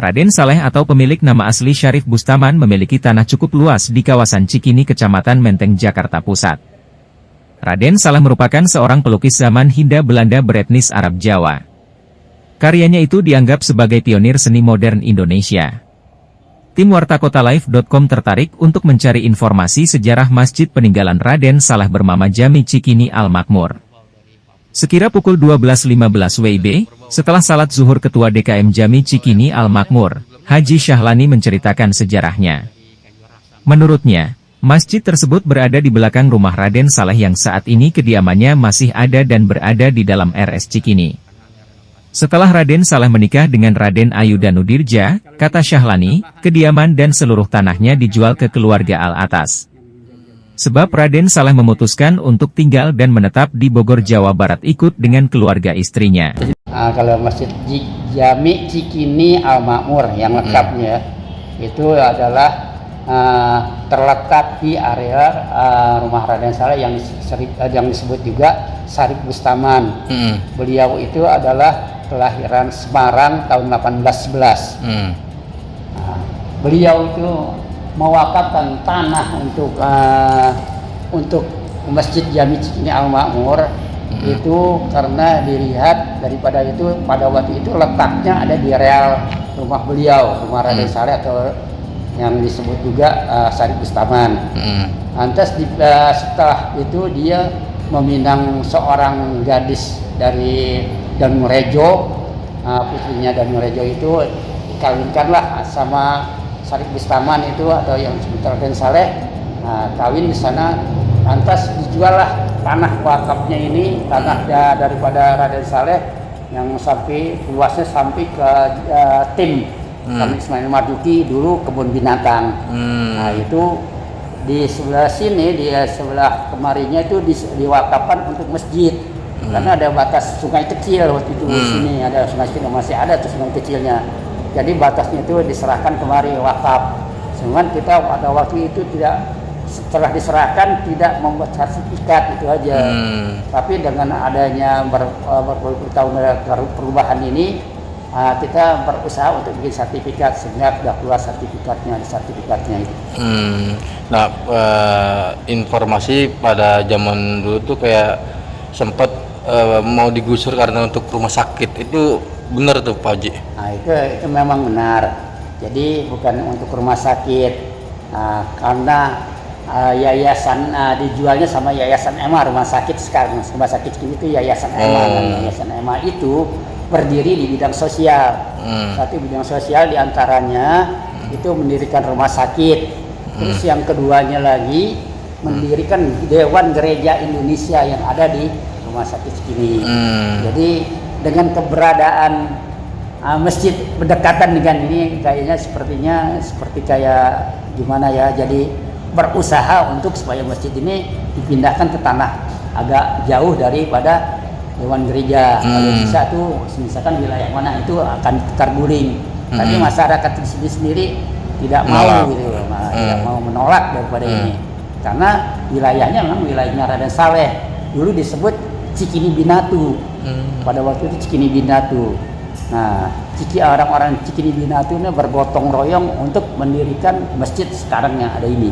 Raden Saleh atau pemilik nama asli Syarif Bustaman memiliki tanah cukup luas di kawasan Cikini, Kecamatan Menteng, Jakarta Pusat. Raden Saleh merupakan seorang pelukis zaman Hindia Belanda beretnis Arab Jawa. Karyanya itu dianggap sebagai pionir seni modern Indonesia. Tim wartakotalive.com tertarik untuk mencari informasi sejarah masjid peninggalan Raden Saleh bernama Jami Cikini Al-Makmur. Sekira pukul 12.15 WIB, setelah salat zuhur Ketua DKM Jami Cikini Al-Makmur, Haji Syahlani menceritakan sejarahnya. Menurutnya, masjid tersebut berada di belakang rumah Raden Saleh yang saat ini kediamannya masih ada dan berada di dalam RS Cikini. Setelah Raden Saleh menikah dengan Raden Ayu Danudirja, kata Syahlani, kediaman dan seluruh tanahnya dijual ke keluarga Al-Atas. Sebab Raden Saleh memutuskan untuk tinggal dan menetap di Bogor, Jawa Barat ikut dengan keluarga istrinya. Kalau Masjid Jami Cikini Al-Makmur yang lengkapnya itu adalah terletak di area rumah Raden Saleh yang disebut juga Syarif Bustaman. Beliau itu adalah kelahiran Semarang tahun 1811. Beliau itu mewakafkan tanah untuk Masjid Jami Cikini Al-Makmur itu karena dilihat daripada itu pada waktu itu letaknya ada di real rumah beliau, rumah Raden Saleh atau yang disebut juga Syarif Bustaman. Lantas setelah itu dia meminang seorang gadis dari Danurejo, putrinya Danurejo itu dikawinkanlah sama Syarif Bustaman itu atau yang disebut Raden Saleh. Kawin di sana, lantas dijuallah tanah wakafnya ini, tanah daripada Raden Saleh yang sampai luasnya sampai ke tim kami Ismail Marzuki dulu kebun binatang. Nah itu di sebelah sini, di sebelah kemarinya itu diwakafkan untuk masjid. Karena ada batas sungai kecil waktu itu di sini, ada sungai kecil masih ada tuh sungai kecilnya. Jadi batasnya itu diserahkan kemari wakaf. Cuman kita pada waktu itu setelah diserahkan tidak membuat sertifikat itu aja. Tapi dengan adanya berpuluh tahun perubahan ini, kita berusaha untuk bikin sertifikat sehingga sudah keluar sertifikatnya itu. Nah, informasi pada zaman dulu tuh kayak sempat mau digusur karena untuk rumah sakit, itu benar tuh Pak Haji? Nah itu memang benar. Jadi bukan untuk rumah sakit, karena yayasan dijualnya sama Yayasan EMA rumah sakit sekarang. Rumah sakit itu Yayasan EMA. Yayasan EMA itu berdiri di bidang sosial. Satu bidang sosial diantaranya itu mendirikan rumah sakit. Terus yang keduanya lagi mendirikan Dewan Gereja Indonesia yang ada di rumah sakit Cikini. Jadi dengan keberadaan masjid berdekatan dengan ini, kayaknya seperti kayak gimana ya, jadi berusaha untuk supaya masjid ini dipindahkan ke tanah agak jauh daripada Dewan Gereja. Kalau bisa tuh misalkan wilayah mana itu akan tukar guling. Tapi masyarakat di sini sendiri tidak mau gitu, tidak mau menolak daripada ini. Karena wilayahnya memang wilayahnya Raden Saleh. Dulu disebut Cikini Binatu. Pada waktu itu Cikini Binatu. Nah, orang-orang Cikini Binatu ini bergotong royong untuk mendirikan masjid sekarang yang ada ini.